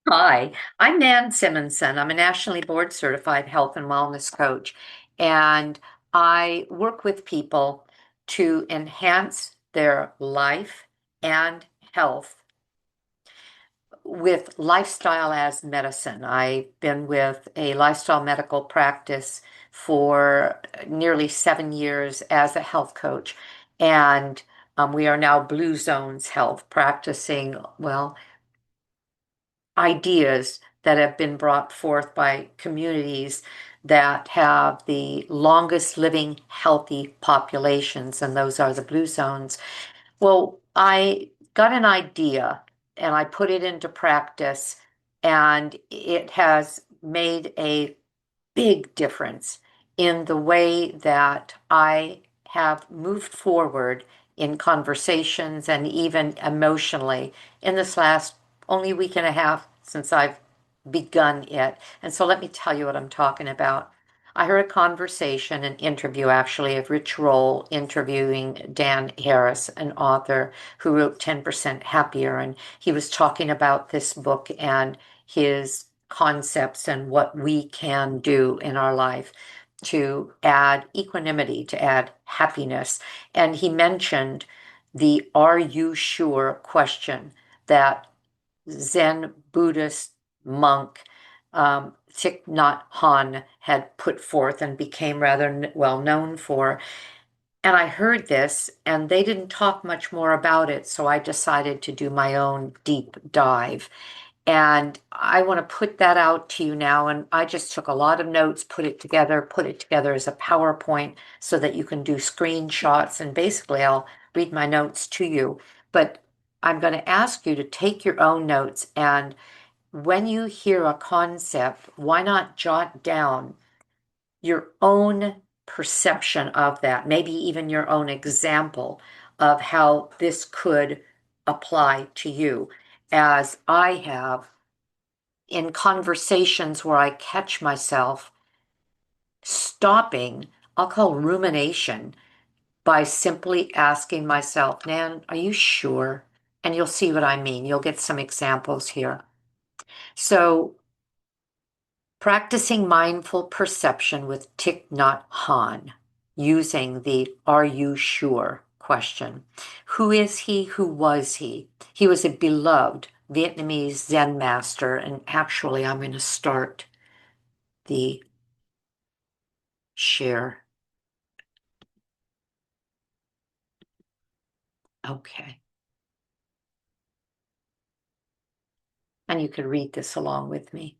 Hi, I'm Nan Simonsen. I'm a nationally board certified health and wellness coach, and I work with people to enhance their life and health with lifestyle as medicine. I've been with a lifestyle medical practice for nearly 7 years as a health coach, and we are now Blue Zones Health practicing, well, ideas that have been brought forth by communities that have the longest living healthy populations, and those are the blue zones. Well, I got an idea and I put it into practice, and it has made a big difference in the way that I have moved forward in conversations and even emotionally in this last only week and a half since I've begun it. And so let me tell you what I'm talking about. I heard a conversation, an interview actually, of Rich Roll interviewing Dan Harris, an author who wrote 10% Happier. And he was talking about this book and his concepts and what we can do in our life to add equanimity, to add happiness. And he mentioned the "Are you sure?" question that Zen Buddhist monk Thich Nhat Hanh had put forth and became rather well known for. And I heard this, and they didn't talk much more about it, so I decided to do my own deep dive. And I want to put that out to you now. And I just took a lot of notes, put it together as a PowerPoint so that you can do screenshots. And basically, I'll read my notes to you. But I'm going to ask you to take your own notes. And when you hear a concept, why not jot down your own perception of that, maybe even your own example of how this could apply to you, as I have in conversations where I catch myself stopping, I'll call rumination, by simply asking myself, Nan, are you sure? And you'll see what I mean. You'll get some examples here. So, practicing mindful perception with Thich Nhat Hanh, using the "Are you sure?" question. Who is he? Who was he? He was a beloved Vietnamese Zen master, and actually, I'm going to start the share. Okay. And you could read this along with me.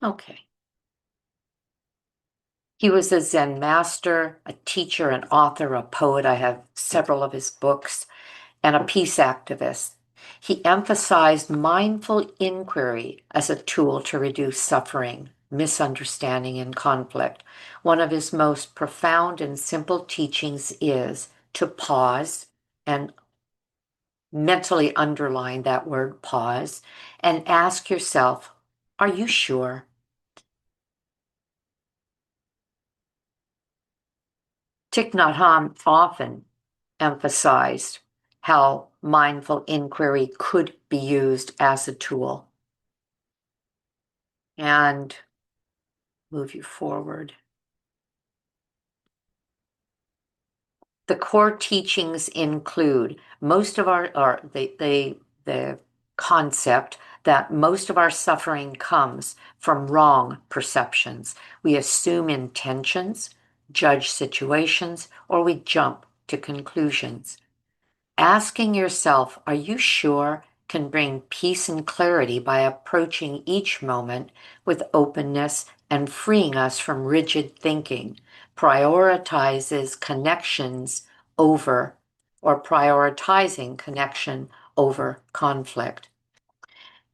Okay. He was a Zen master, a teacher, an author, a poet. I have several of his books, and a peace activist. He emphasized mindful inquiry as a tool to reduce suffering, misunderstanding, and conflict. One of his most profound and simple teachings is to pause and mentally underline that word pause and ask yourself, are you sure? Thich Nhat Hanh often emphasized how mindful inquiry could be used as a tool and move you forward. The core teachings include most of our, or the concept that most of our suffering comes from wrong perceptions. We assume intentions, judge situations, or we jump to conclusions. Asking yourself, are you sure, can bring peace and clarity by approaching each moment with openness and freeing us from rigid thinking, prioritizes connections over, or prioritizing connection over conflict.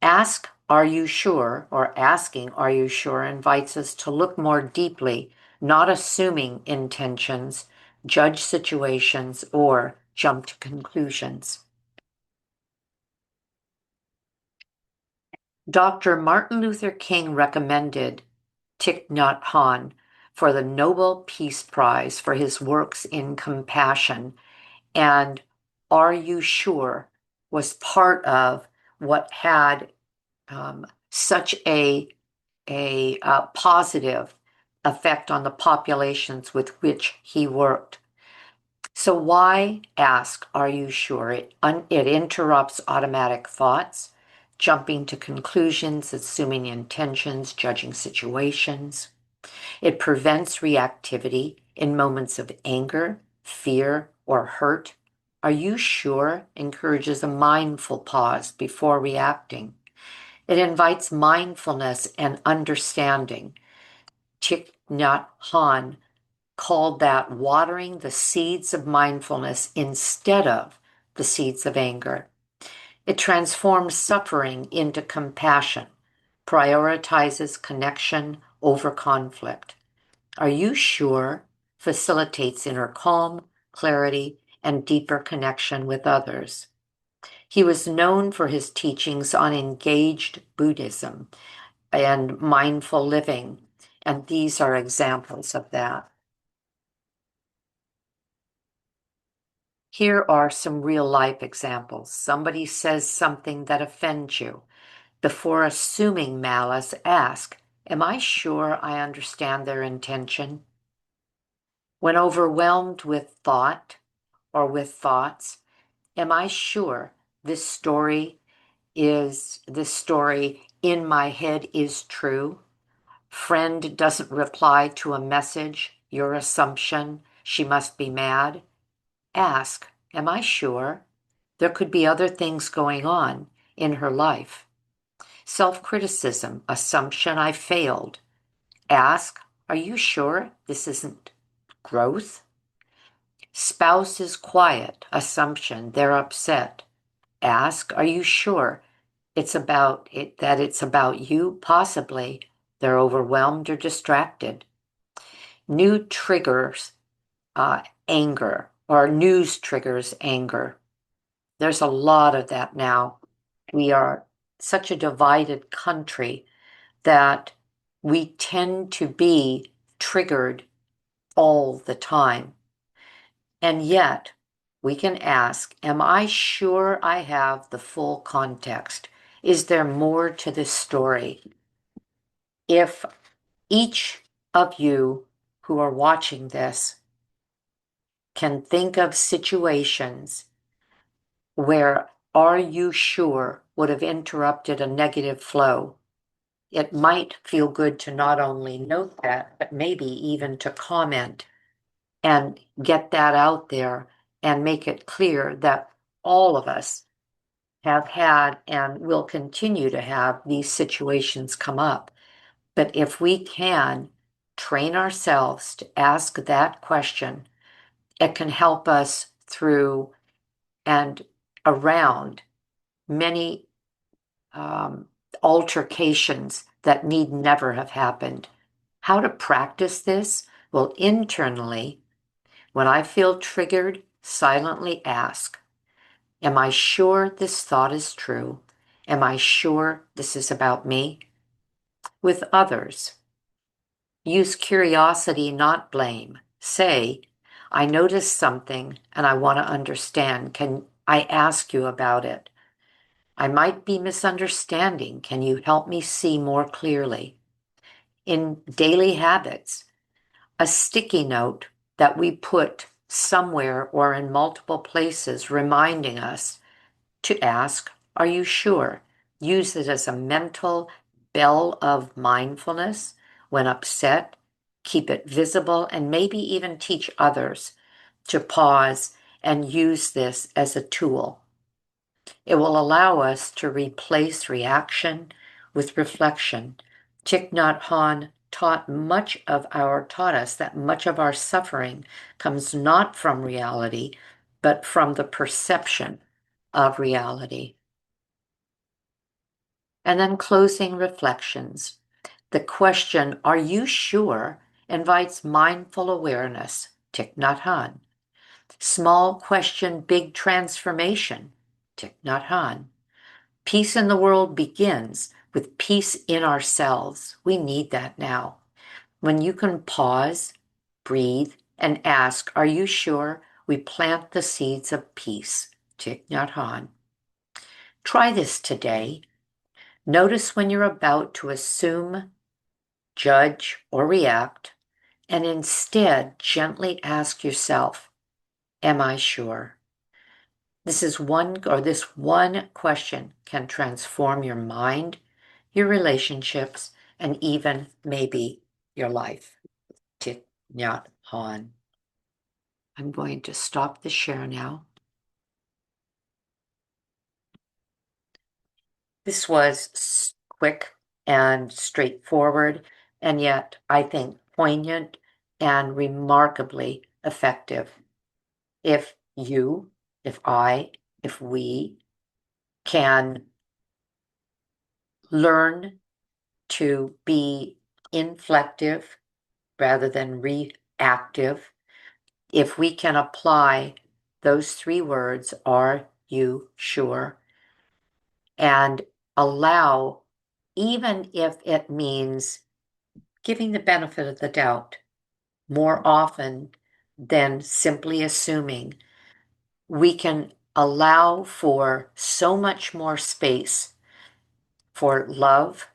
Ask, are you sure, or asking, are you sure, invites us to look more deeply, not assuming intentions, judge situations, or jump to conclusions. Dr. Martin Luther King recommended Thich Nhat Hanh for the Nobel Peace Prize for his works in compassion and "Are You Sure?" was part of what had such a positive effect on the populations with which he worked. So why ask, are you sure? It interrupts automatic thoughts, jumping to conclusions, assuming intentions, judging situations. It prevents reactivity in moments of anger, fear, or hurt. Are you sure? Encourages a mindful pause before reacting. It invites mindfulness and understanding. Thich Nhat Hanh called that watering the seeds of mindfulness instead of the seeds of anger. It transforms suffering into compassion, prioritizes connection over conflict. Are you sure? Facilitates inner calm, clarity, and deeper connection with others. He was known for his teachings on engaged Buddhism and mindful living, and these are examples of that. Here are some real life examples. Somebody says something that offends you. Before assuming malice, ask, am I sure I understand their intention? When overwhelmed with thought or with thoughts, am I sure this story in my head is true? Friend doesn't reply to a message, your assumption, she must be mad. Ask, am I sure? There could be other things going on in her life. Self-criticism, assumption I failed. Ask, are you sure this isn't growth? Spouse is quiet, assumption they're upset. Ask, are you sure that it's about you? Possibly they're overwhelmed or distracted. New triggers anger, or news triggers anger. There's a lot of that now. We are such a divided country that we tend to be triggered all the time. And yet, we can ask, am I sure I have the full context? Is there more to this story? If each of you who are watching this can think of situations where are you sure would have interrupted a negative flow, it might feel good to not only note that, but maybe even to comment and get that out there and make it clear that all of us have had and will continue to have these situations come up. But if we can train ourselves to ask that question, it can help us through and around many altercations that need never have happened. How to practice this? Well, internally, when I feel triggered, silently ask, am I sure this thought is true? Am I sure this is about me? With others, use curiosity, not blame. Say, I noticed something and I want to understand. Can I ask you about it? I might be misunderstanding. Can you help me see more clearly? In daily habits, a sticky note that we put somewhere or in multiple places reminding us to ask, are you sure? Use it as a mental bell of mindfulness when upset. Keep it visible and maybe even teach others to pause and use this as a tool. It will allow us to replace reaction with reflection. Thich Nhat Hanh taught us that much of our suffering comes not from reality, but from the perception of reality. And then closing reflections. The question, are you sure, invites mindful awareness. Thich Nhat Hanh. Small question, big transformation. Thich Nhat Hanh. Peace in the world begins with peace in ourselves. We need that now. When you can pause, breathe, and ask, are you sure? We plant the seeds of peace. Thich Nhat Hanh. Try this today. Notice when you're about to assume, judge, or react, and instead gently ask yourself, am I sure? This one question can transform your mind, your relationships, and even maybe your life. Thich Nhat Hanh. I'm going to stop the share now. This was quick and straightforward, and yet I think poignant and remarkably effective. If you, if I, if we can learn to be inflective rather than reactive, if we can apply those three words, are you sure? And allow, even if it means giving the benefit of the doubt more often than simply assuming, we can allow for so much more space for love,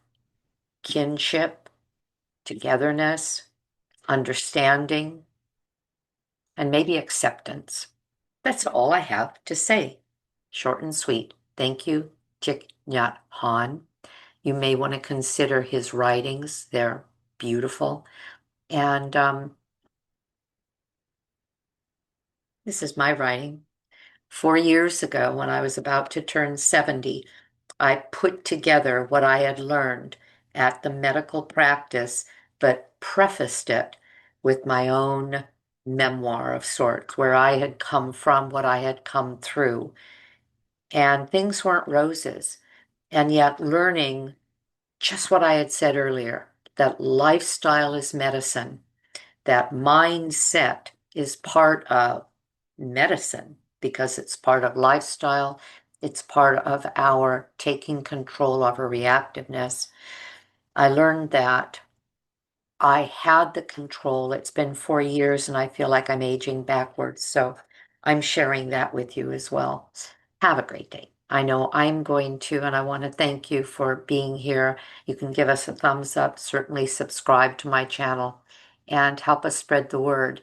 kinship, togetherness, understanding, and maybe acceptance. That's all I have to say. Short and sweet. Thank you, Thich Nhat Hanh. You may want to consider his writings. They're beautiful. And this is my writing. 4 years ago, when I was about to turn 70, I put together what I had learned at the medical practice, but prefaced it with my own memoir of sorts, where I had come from, what I had come through. And things weren't roses. And yet, learning just what I had said earlier, that lifestyle is medicine, that mindset is part of medicine because it's part of lifestyle, it's part of our taking control of our reactiveness. I learned that I had the control. It's been 4 years and I feel like I'm aging backwards. So I'm sharing that with you as well. Have a great day. I know I'm going to, and I want to thank you for being here. You can give us a thumbs up, certainly subscribe to my channel, and help us spread the word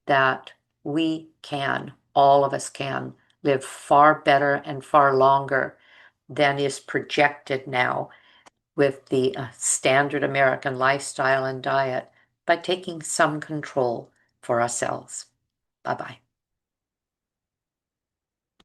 that we can, all of us can, live far better and far longer than is projected now with the standard American lifestyle and diet by taking some control for ourselves. Bye-bye.